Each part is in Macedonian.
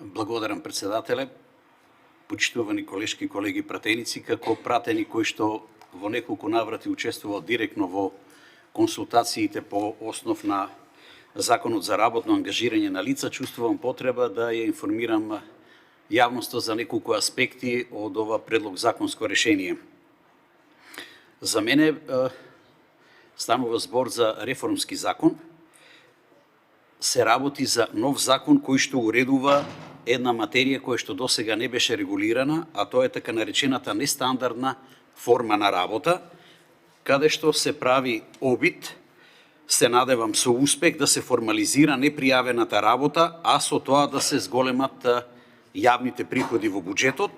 Благодарам, председателе, почитувани колешки, колеги, пратеници, како пратени кои што во неколку наврати учествувал директно во консултациите по основ на Законот за работно ангажирање на лица, чувствувам потреба да ја информирам јавноста за неколку аспекти од ова предлог законско решение. За мене станува збор за реформски закон. Се работи за нов закон кој што уредува една материја која што досега не беше регулирана, а тоа е така наречената нестандардна форма на работа, каде што се прави обид, се надевам со успех, да се формализира непријавената работа, а со тоа да се зголемат јавните приходи во буџетот.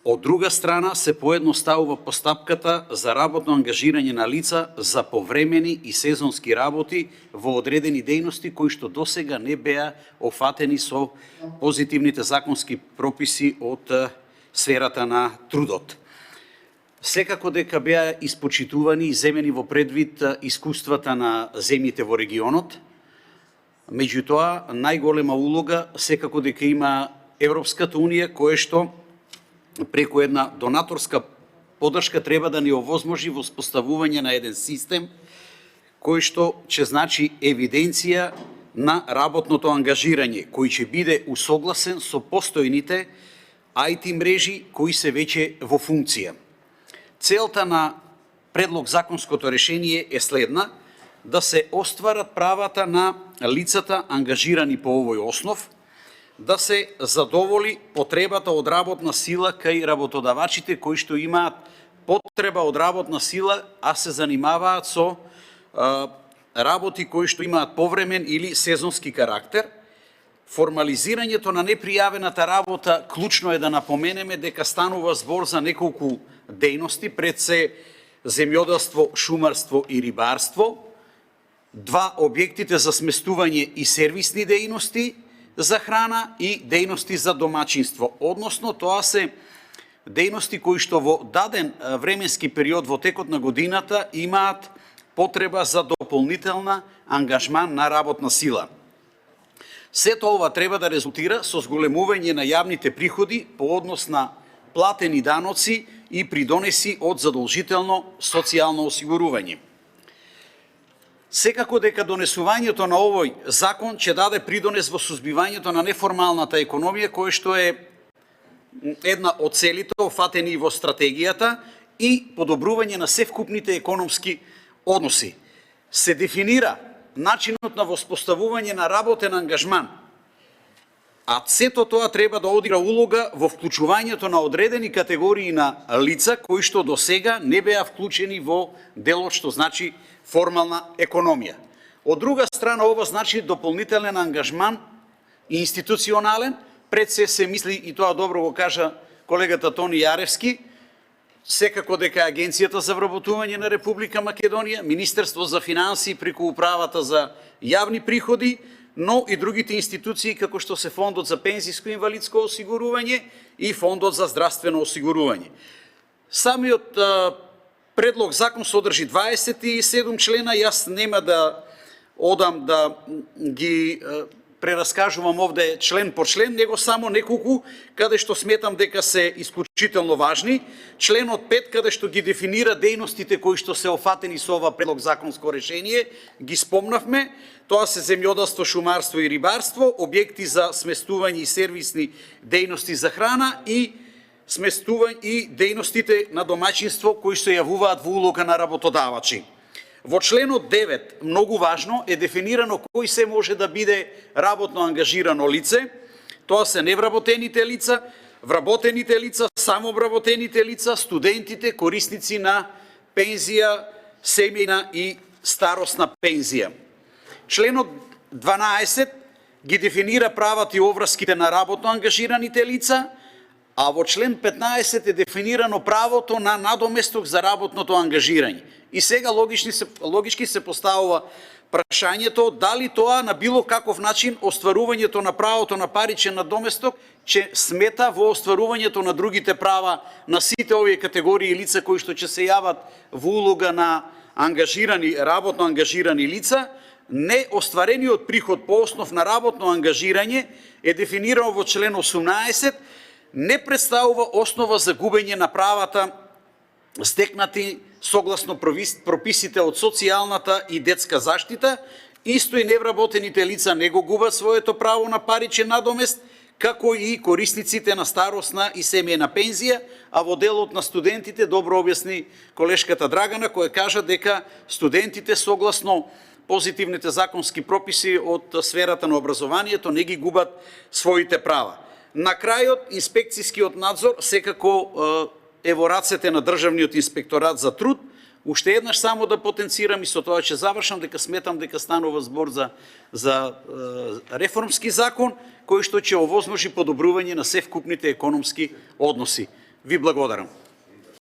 Од друга страна, се поедноставува постапката за работно ангажирање на лица за повремени и сезонски работи во одредени дејности кои што досега не беа офатени со позитивните законски прописи од сферата на трудот. Секако дека беа испочитувани и земени во предвид искуствата на земјите во регионот. Меѓутоа, најголема улога секако дека има Европската унија, кое што преку една донаторска поддршка треба да ни овозможи воспоставување на еден систем кој што ќе значи евиденција на работното ангажирање, кој ќе биде усогласен со постојните IT мрежи кои се веќе во функција. Целта на предлог законското решение е следна: да се остварат правата на лицата ангажирани по овој основ, да се задоволи потребата од работна сила кај работодавачите кои што имаат потреба од работна сила, а се занимаваат со работи кои што имаат повремен или сезонски карактер. Формализирањето на непријавената работа, клучно е да напоменеме дека станува збор за неколку дејности, пред се земјоделство, шумарство и рибарство, два објектите за сместување и сервисни дејности за храна и дејности за домаќинство. Односно, тоа се дејности кои што во даден временски период во текот на годината имаат потреба за дополнителна ангажман на работна сила. Сето ова треба да резултира со зголемување на јавните приходи по однос на платени даноци и придонеси од задолжително социјално осигурување. Секако дека донесувањето на овој закон ќе даде придонес во сузбивањето на неформалната економија, која што е една од целите офатени во стратегијата, и подобрување на севкупните економски односи. Се дефинира начинот на воспоставување на работен ангажман, а сето тоа треба да одигра улога во вклучувањето на одредени категории на лица кои што досега не беа вклучени во делот што значи формална економија. Од друга страна, ова значи дополнителен ангажман институционален, пред се мисли, и тоа добро го кажа колегата Тони Јаревски, секако дека Агенцијата за вработување на Република Македонија, Министерство за финансии преку Управата за јавни приходи, но и другите институции како што се Фондот за пензиско и инвалидско осигурување и Фондот за здравствено осигурување. Самиот предлог закон содржи 27 члена, јас нема да одам да ги прераскажувам овде член по член, него само неколку каде што сметам дека се исклучително важни. Членот 5 каде што ги дефинира дејностите кои што се офатени со ова предлог законско решение, ги спомнавме. Тоа се земјоделство, шумарство и рибарство, објекти за сместување и сервисни дејности за храна и сместување и дејностите на домаќинство кои се јавуваат во улога на работодавачи. Во членот 9, многу важно, е дефинирано кој се може да биде работно ангажирано лице. Тоа се невработените лица, вработените лица, самовработените лица, студентите, корисници на пензија, семејна и старосна пензија. Членот 12 ги дефинира правата и обврските на работно ангажираните лица, а во член 15 е дефинирано правото на надоместок за работното ангажирање. И сега логички се поставува прашањето дали тоа на било каков начин остварувањето на правото на паричен надоместок ќе смета во остварувањето на другите права на сите овие категории лица кои што ќе се јават во улога на работно ангажирани лица, неостварениот приход по основ на работно ангажирање е дефинирано во член 18, не представува основа за губење на правата стекнати согласно прописите од социјалната и детска заштита, исто и невработените лица не го губат своето право на паричен надомест, како и корисниците на старосна и семејна пензија, а во делот на студентите добро објасни колешката Драгана, која кажа дека студентите согласно позитивните законски прописи од сферата на образованието не ги губат своите права. На крајот, инспекцијскиот надзор секако е во рацете на Државниот инспекторат за труд. Уште еднаш само да потенцирам и со тоа ќе завршам, дека сметам дека станува збор за реформски закон, кој што ќе овозможи подобрување на севкупните економски односи. Ви благодарам.